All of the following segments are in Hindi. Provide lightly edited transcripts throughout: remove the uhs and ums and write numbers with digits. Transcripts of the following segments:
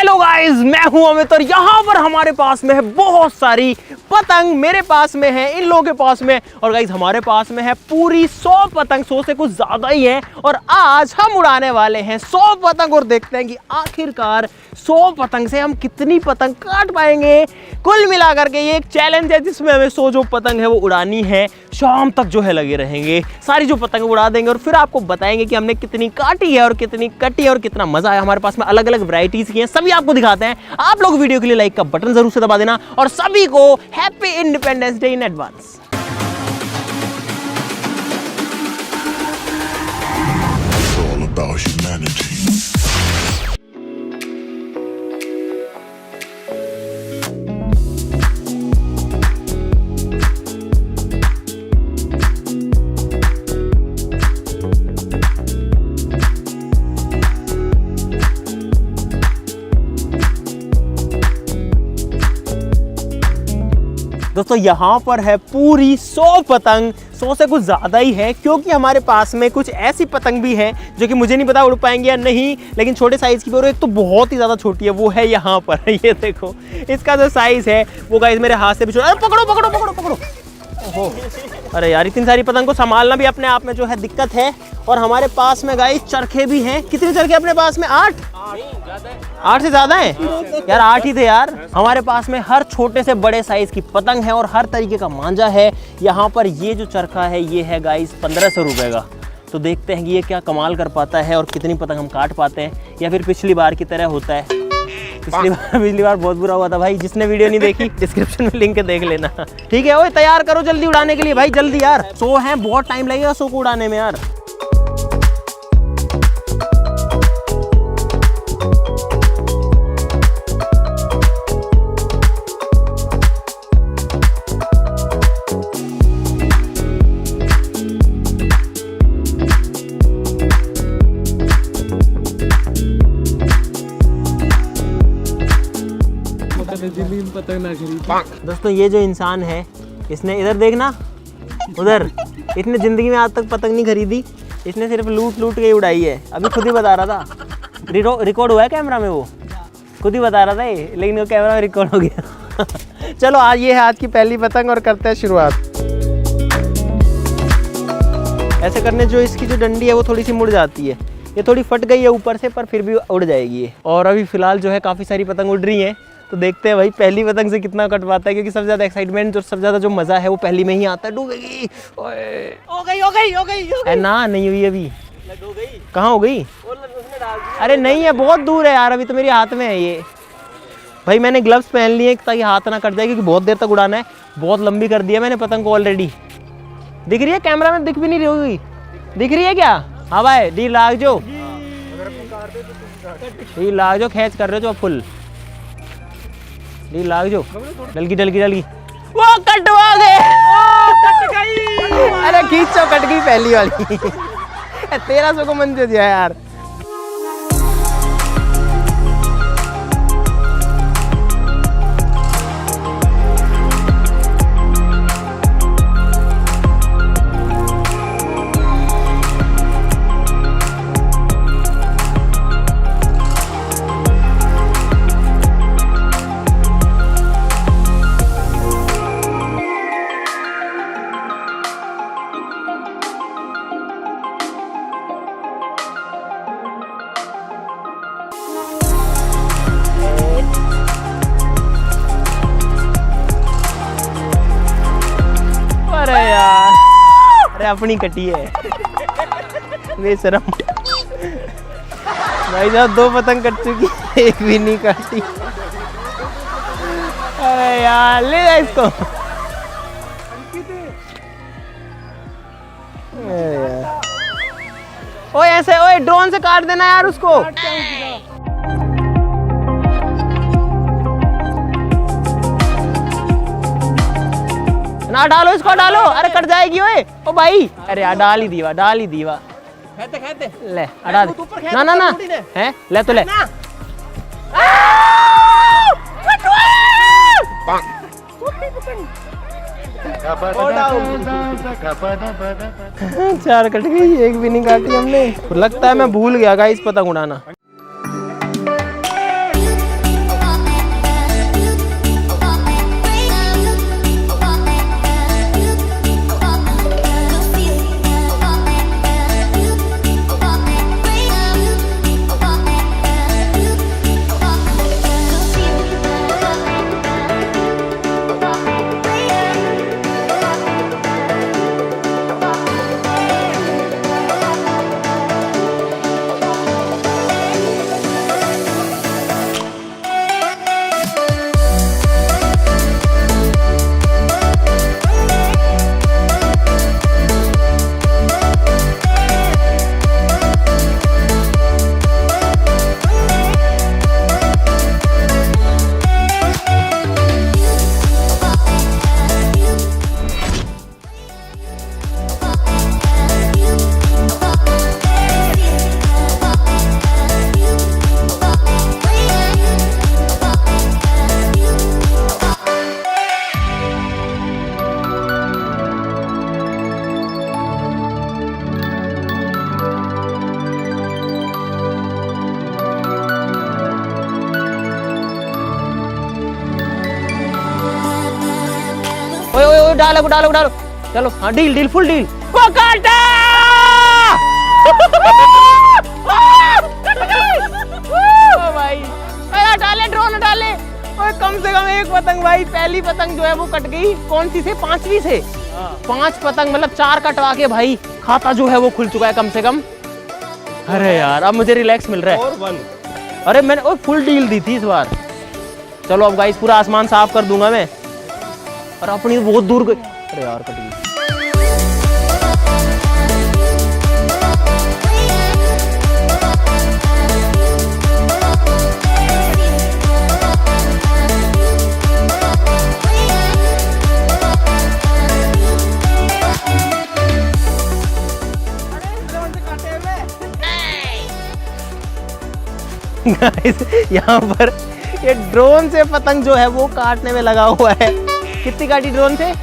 हेलो गाइस, मैं हूं अमित और यहाँ पर हमारे पास में है बहुत सारी पतंग। मेरे पास में है, इन लोगों के पास में, और गाइस हमारे पास में है पूरी 100 पतंग। 100 से कुछ ज्यादा ही है और आज हम उड़ाने वाले हैं 100 पतंग और देखते हैं कि आखिरकार 100 पतंग से हम कितनी पतंग काट पाएंगे। कुल मिलाकर के ये एक चैलेंज है जिसमें हमें 100 जो पतंग है वो उड़ानी है। शाम तक जो है लगे रहेंगे, सारी जो पतंग उड़ा देंगे और फिर आपको बताएंगे कि हमने कितनी काटी है और कितनी कटी है और कितना मजा आया। हमारे पास में अलग अलग वैरायटीज की हैं, सभी आपको दिखाते हैं। आप लोग वीडियो के लिए लाइक का बटन जरूर से दबा देना और सभी को happy independence day in advance. दोस्तों यहाँ पर है पूरी 100 पतंग। 100 से कुछ ज़्यादा ही है क्योंकि हमारे पास में कुछ ऐसी पतंग भी है जो कि मुझे नहीं पता उड़ पाएंगे या नहीं, लेकिन छोटे साइज़ की भी और एक तो बहुत ही ज़्यादा छोटी है, वो है यहाँ पर। ये देखो इसका जो साइज़ है वो गाइस मेरे हाथ से भी छोटा। अरे पकड़ो पकड़ो पकड़ो पकड़ो। ओहो, अरे यार इतनी सारी पतंग को संभालना भी अपने आप में जो है दिक्कत है। और हमारे पास में गाइस चरखे भी हैं। कितने चरखे अपने पास में? 8 से ज़्यादा है यार, 8 ही थे यार। हमारे पास में हर छोटे से बड़े साइज की पतंग है और हर तरीके का मांझा है। यहाँ पर ये जो चरखा है ये है गाइस 1500 रुपये का। तो देखते हैं कि ये क्या कमाल कर पाता है और कितनी पतंग हम काट पाते हैं, या फिर पिछली बार की तरह होता है। पिछली बार बहुत बुरा हुआ था भाई। जिसने वीडियो नहीं देखी डिस्क्रिप्शन में लिंक देख लेना। ठीक है, ओए तैयार करो जल्दी उड़ाने के लिए भाई, जल्दी यार। 100 है, बहुत टाइम लगेगा 100 को उड़ाने में यार। दोस्तों ये जो इंसान है इसने, इधर देखना उधर, इसने जिंदगी में आज तक पतंग नहीं खरीदी। इसने सिर्फ लूट लूट के उड़ाई है। अभी खुद ही बता रहा था, रिकॉर्ड हुआ है कैमरा में, वो खुद ही बता रहा था ये, लेकिन वो कैमरा में रिकॉर्ड हो गया। चलो आज ये है आज की पहली पतंग और करते हैं शुरुआत। ऐसे करने जो इसकी जो डंडी है वो थोड़ी सी मुड़ जाती है। ये थोड़ी फट गई है ऊपर से, पर फिर भी उड़ जाएगी ये। और अभी फिलहाल जो है काफ़ी सारी पतंग उड़ रही हैं, तो देखते हैं भाई पहली पतंग से कितना कट पाता है, क्योंकि सबसे ज़्यादा एक्साइटमेंट और सबसे ज़्यादा जो मज़ा है वो पहली में ही आता है। डूबेगी, हो गई ना, नहीं हुई अभी। कहाँ हो गई? अरे नहीं है, बहुत दूर है यार, अभी तो मेरे हाथ में है ये। भाई मैंने ग्लव्स पहन लिए ताकि हाथ ना कट जाए, क्योंकि बहुत देर तक उड़ाना है। बहुत लंबी कर दिया मैंने पतंग को ऑलरेडी। दिख रही है कैमरा में? दिख भी नहीं रही होगी। दिख रही है क्या? हाँ भाई, डी लाग जो खींच कर रहे हो जो फुल डी लाग जो डलगी वो कटवा गए। अरे खींचो, कट गई पहली वाली। 1300 को मन दिया यार। अरे अपनी कटी है बेशरम। भाई साहब 2 पतंग कट चुकी, एक भी नहीं काटी। अरे यार ले जा इसको। ओए ऐसे, ओए ड्रोन से काट देना यार उसको। ना डालो इसको, डालो। अरे कट जाएगी ओए। ओ भाई, अरे यार डाल ही दीवा खेते ले हटा दे। ना ना ना है, ले तो ले। चार कट गई, एक भी नहीं काटी हमने। लगता है मैं भूल गया गाइस पतंग उड़ाना। डालो डालो डालो, चलो हाँ डील डील फुल डील। वो काटा भाई, डाले ड्रोन डाले। और कम से कम एक पतंग भाई, पहली पतंग जो है वो कट गई। कौन सी से? 5वीं से। 5 पतंग मतलब 4 कटवा के भाई खाता जो है वो खुल चुका है कम से कम। अरे यार अब मुझे रिलैक्स मिल रहा है। अरे मैंने फुल डील दी थी इस बार। चलो अब गाइस पूरा आसमान साफ कर दूंगा मैं। और अपनी बहुत दूर गई। अरे यार कट गई। गाइस यहाँ पर ये ड्रोन से पतंग जो है वो काटने में लगा हुआ है। कितनी काटी ड्रोन से?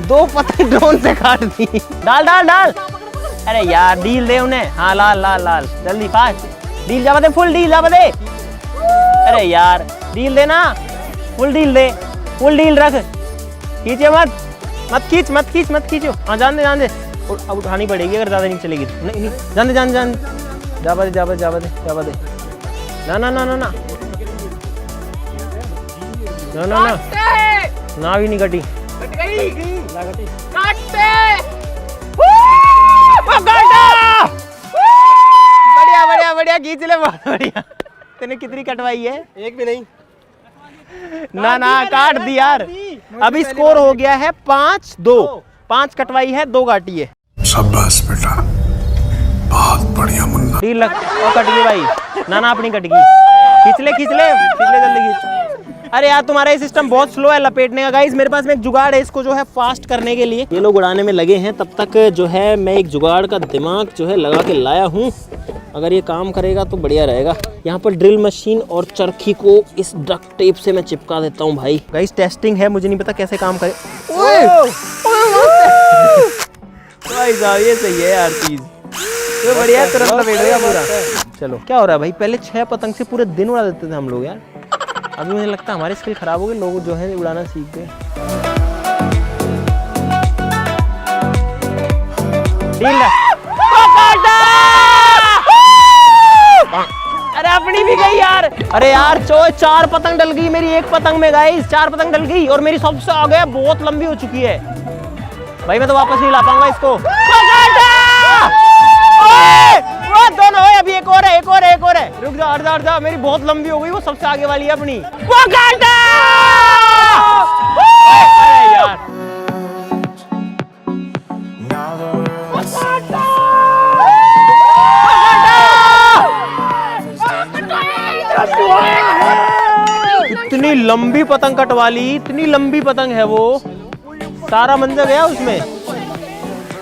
2 पतंग ड्रोन से काट दी। डाल डाल डाल। अरे यार डील दे उन्हें। हाँ लाल लाल लाल जल्दी फास्ट डील जावा दे, फुल डील जावा दे। अरे यार डील देना, फुल डील दे, फुल डील रख। खींचे मत, मत खींच मत खींच मत खींचो। हाँ जान दे जान दे। अब उठानी पड़ेगी अगर ज्यादा नहीं चलेगी तो। नहीं जान दे जान दे जान दे। जावा दे जावा जावा दे जावा दे। ना ना ना ना ना ना ना ना ना भी नहीं कटी। कट गई। काटते बढ़िया बढ़िया बढ़िया खींच ले, बहुत बढ़िया। तूने कितनी कटवाई है? एक भी नहीं। ना ना काट दी यार। अभी स्कोर हो गया है 5-2। 5 कटवाई है, 2 काटी है। शाबाश बेटा, बहुत बढ़िया मुन्ना। डील लग और कट गई भाई। ना ना अपनी कट गई। खींच ले खींच ले खींच ले जल्दी खींच। अरे यार तुम्हारा ये सिस्टम बहुत स्लो है लपेटने का। गाइस मेरे पास में एक जुगाड़ है इसको जो है फास्ट करने के लिए। ये लोग उड़ाने में लगे हैं, तब तक जो है मैं एक जुगाड़ का दिमाग जो है लगा के लाया हूँ। अगर ये काम करेगा तो बढ़िया रहेगा। यहाँ पर ड्रिल मशीन और चरखी को इस डक्ट टेप से मैं चिपका देता हूँ भाई। गाइस टेस्टिंग है, मुझे नहीं पता कैसे काम करे। भाई साहब ये सही है यार चीज, ये बढ़िया है, तुरंत लपेटेगा पूरा। चलो क्या हो रहा है भाई? पहले 6 पतंग से पूरे दिन उड़ा देते थे हम लोग यार। अभी मुझे लगता है हमारी स्किल खराब हो गई, लोग जो है उड़ाना सीख गए। अरे अपनी भी गई यार। अरे यार 4 पतंग डल गई मेरी एक पतंग में। गाइस 4 पतंग डल गई और मेरी सबसे आगे बहुत लंबी हो चुकी है भाई। मैं तो वापस नहीं ला पाऊंगा इसको। वो दोनों है, अभी एक और है एक और है एक और है। रुक जा हट जा, मेरी बहुत लंबी हो गई। वो सबसे आगे वाली है अपनी। वो काटा। अरे यार इतनी लंबी पतंग कटवा ली, इतनी लंबी पतंग है वो। सारा मंजर गया उसमें।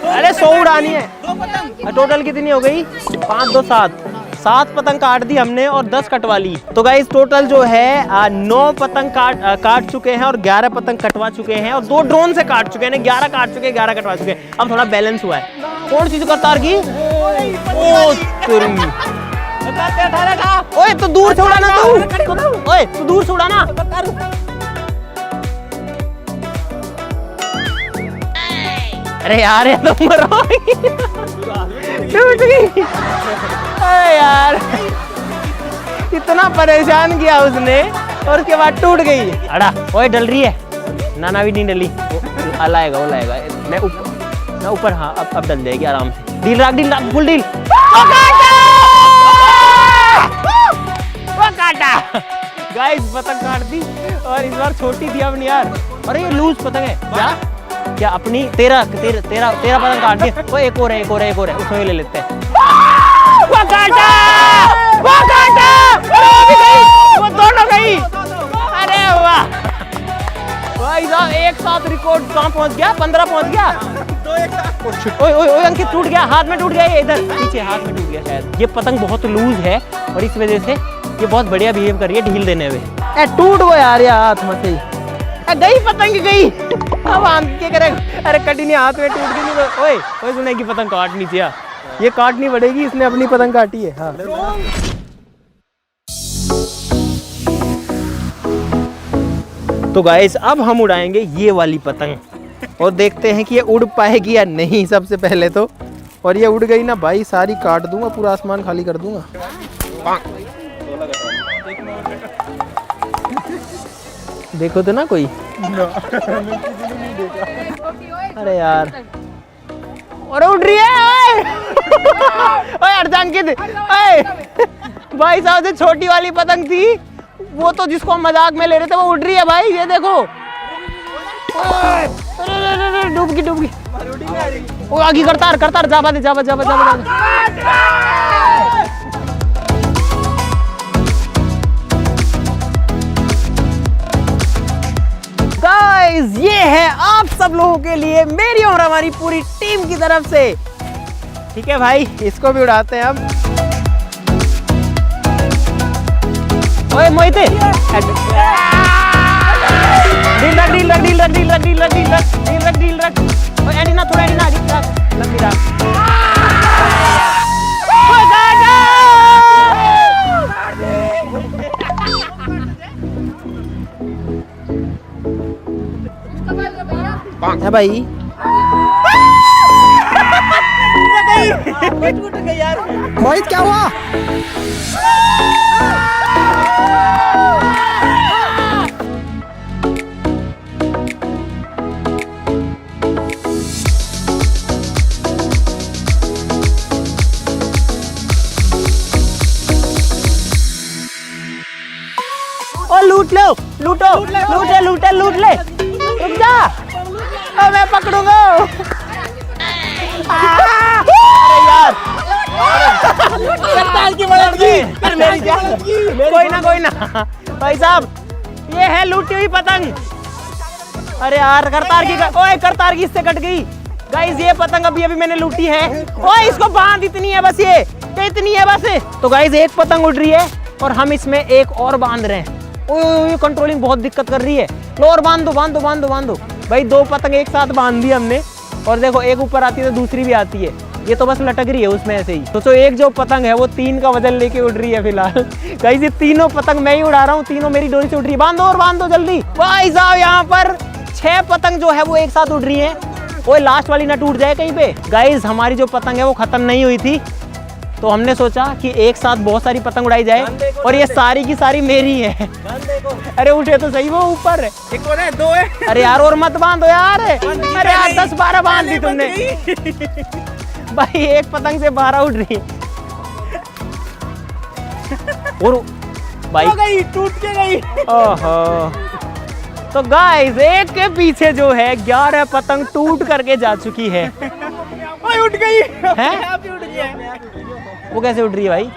अरे 100 उड़ानी है। टोटल कितनी हो गई? 5 2 7 पतंग काट दी हमने और 10 कटवा ली। तो गाइस टोटल जो है 9 पतंग काट चुके हैं और 11 पतंग कटवा चुके हैं और 2 ड्रोन से काट चुके हैं। 11 काट चुके हैं, 11 कटवा चुके हैं। अब थोड़ा बैलेंस हुआ है। कौन सी करतार की? ओए तो दूर से उड़ाना तू। ओए तू दूर से उड़ाना। अरे यार ये तो टूट गई। अरे यार इतना परेशान किया उसने और उसके बाद टूट गई। अड़ा ओए डल रही है। नाना भी नहीं डली। वो लाएगा वो लाएगा। मैं ऊपर। हाँ अब डल जाएगी आराम से। डील रख फुल डील। काटा गाइस पतंग काट दी और इस बार छोटी थी अपनी यार। अरे ये लूज पतंग है क्या अपनी? 13 पतंग काट दिए। वो एक और है उसमें ले लेते हैं। वो काटा वो भी गई, वो दोनों गई। अरे वाह भाई साहब एक साथ रिकॉर्ड कहाँ पहुंच गया? 15 पहुंच गया। ओए अंकित टूट गया, हाथ में टूट गया। ये इधर पीछे हाथ में टूट गया शायद। ये पतंग बहुत लूज है और इस वजह से ये बहुत बढ़िया बिहेव कर रही है ढील देने में। टूट गो यार हाथ में से गई पतंग गई। अब हम क्या करें? अरे कटी नहीं, हाथ में टूट गई। नहीं ओए सुने की पतंग काटनी थी। ये काटनी पड़ेगी, इसने अपनी पतंग काटी है। हाँ तो गाइस अब हम उड़ाएंगे ये वाली पतंग। और देखते हैं कि ये उड़ पाएगी या नहीं सबसे पहले तो। और ये उड़ गई ना भाई, सारी काट दूंगा, पूरा आसमान खाली कर दूंगा। देखो तो ना कोई। अरे यार, और उड़ रही है। ओए अर्धांकित, ओए भाई साहब से छोटी वाली पतंग थी वो, तो जिसको हम मजाक में ले रहे थे वो उड़ रही है भाई, ये देखो। डूब गई। वो आगे करतार जाबा दे। गाइस, ये है आप सब लोगों के लिए मेरी और हमारी पूरी टीम की तरफ से। ठीक है भाई, इसको भी उड़ाते हैं हम। ओए मोहिते, ढील रख। ओए एंटीना थोड़ा एंटीना आगे रख, लंबी रख। है भाई। मोहित क्या हुआ? ओ लूट ले। रुक जा, मैं पकड़ूंगा। अरे यार, करतार की मदद की। कोई ना भाई साहब, ये है लूटी हुई पतंग। अरे यार, करतार की इससे कट गई। गाइस, ये पतंग अभी मैंने लूटी है। ओए इसको बांध, इतनी है बस, ये इतनी है बस। तो गाइस, एक पतंग उड़ रही है और हम इसमें एक और बांध रहे हैं। ओए कंट्रोलिंग बहुत दिक्कत कर रही है। लो और बांध दो भाई। 2 पतंग एक साथ बांध दी हमने, और देखो एक ऊपर आती है तो दूसरी भी आती है। ये तो बस लटक रही है उसमें ऐसे ही। तो एक जो पतंग है वो 3 का वजन लेके उड़ रही है फिलहाल। गाइस, ये तीनों पतंग मैं ही उड़ा रहा हूँ, तीनों मेरी डोरी से उड़ रही है। बांधो जल्दी भाई साहब। यहाँ पर 6 पतंग जो है वो एक साथ उड़ रही है। ओए लास्ट वाली ना टूट जाए कहीं पे। गाइस, हमारी जो पतंग है वो खत्म नहीं हुई थी, तो हमने सोचा कि एक साथ बहुत सारी पतंग उड़ाई जाए, और ये सारी की सारी मेरी है। अरे उठे तो सही, वो ऊपर है। एक और है, 2 है। अरे यार, और मत बांधो यार। अरे यार, 10-12 बांध दी तुमने। भाई एक पतंग से 12 उड़ रही है। और भाई टूट के गई। ओहो। तो गाइस, एक के पीछे जो है 11 पतंग टूट करके जा चुकी है। उठ गई है? वो कैसे उड़ रही है भाई?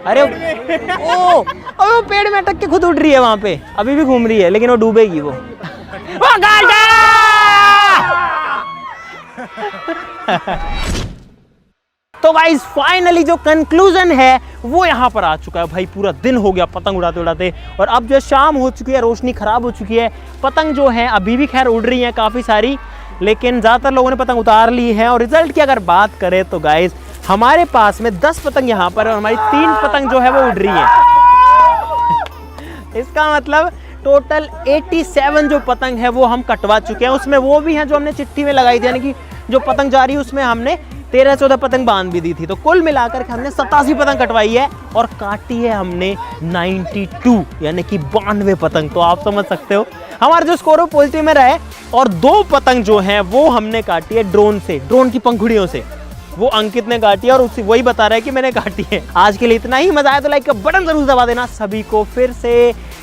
अरे वो पेड़ में अटक के खुद उड़ रही है वहां पे, अभी भी घूम रही है, लेकिन वो डूबेगी वो। तो गाइस, फाइनली जो कंक्लूजन है वो यहाँ पर आ चुका है भाई। पूरा दिन हो गया पतंग उड़ाते उड़ाते, और अब जो शाम हो चुकी है, रोशनी खराब हो चुकी है। पतंग जो है अभी भी खैर उड़ रही है काफ़ी सारी, लेकिन ज़्यादातर लोगों ने पतंग उतार ली है। और रिजल्ट की अगर बात करें तो गाइस, हमारे पास में 10 पतंग यहाँ पर है, और हमारी 3 पतंग जो है वो उड़ रही है। इसका मतलब टोटल 87 जो पतंग है वो हम कटवा चुके हैं। उसमें वो भी हैं जो हमने चिट्ठी में लगाई थी, यानी कि जो पतंग जा रही है उसमें हमने 13-14 पतंग बांध भी दी थी। तो कुल मिलाकर के हमने 87 पतंग कटवाई है, और काटी है हमने 92, यानी कि 92 पतंग। तो आप समझ सकते हो हमारा जो स्कोर है पॉजिटिव में रहा है। और 2 पतंग जो हैं वो हमने काटी है ड्रोन से, ड्रोन की पंखुड़ियों से। वो अंकित ने काटी है, और उसी वही बता रहा है कि मैंने काटी है। आज के लिए इतना ही। मजा आया तो लाइक का बटन जरूर दबा देना। सभी को फिर से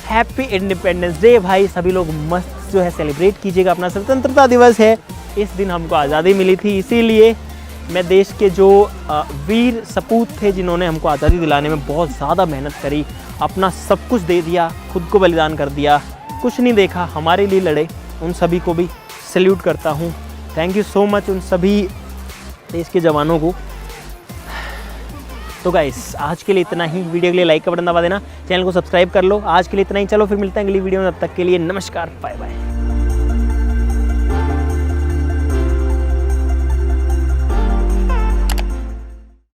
हैप्पी इंडिपेंडेंस डे भाई। सभी लोग मस्त जो है सेलिब्रेट कीजिएगा। अपना स्वतंत्रता दिवस है, इस दिन हमको आज़ादी मिली थी, इसीलिए मैं देश के जो वीर सपूत थे जिन्होंने हमको आज़ादी दिलाने में बहुत ज़्यादा मेहनत करी, अपना सब कुछ दे दिया, खुद को बलिदान कर दिया, कुछ नहीं देखा, हमारे लिए लड़े, उन सभी को भी सैल्यूट करता हूँ। थैंक यू सो मच उन सभी देश के जवानों को। तो गाइस, आज के लिए इतना ही। वीडियो के लिए लाइक का बटन दबा देना, चैनल को सब्सक्राइब कर लो। आज के लिए इतना ही, चलो फिर मिलते हैं अगली वीडियो में। तब तक के लिए नमस्कार, बाय बाय।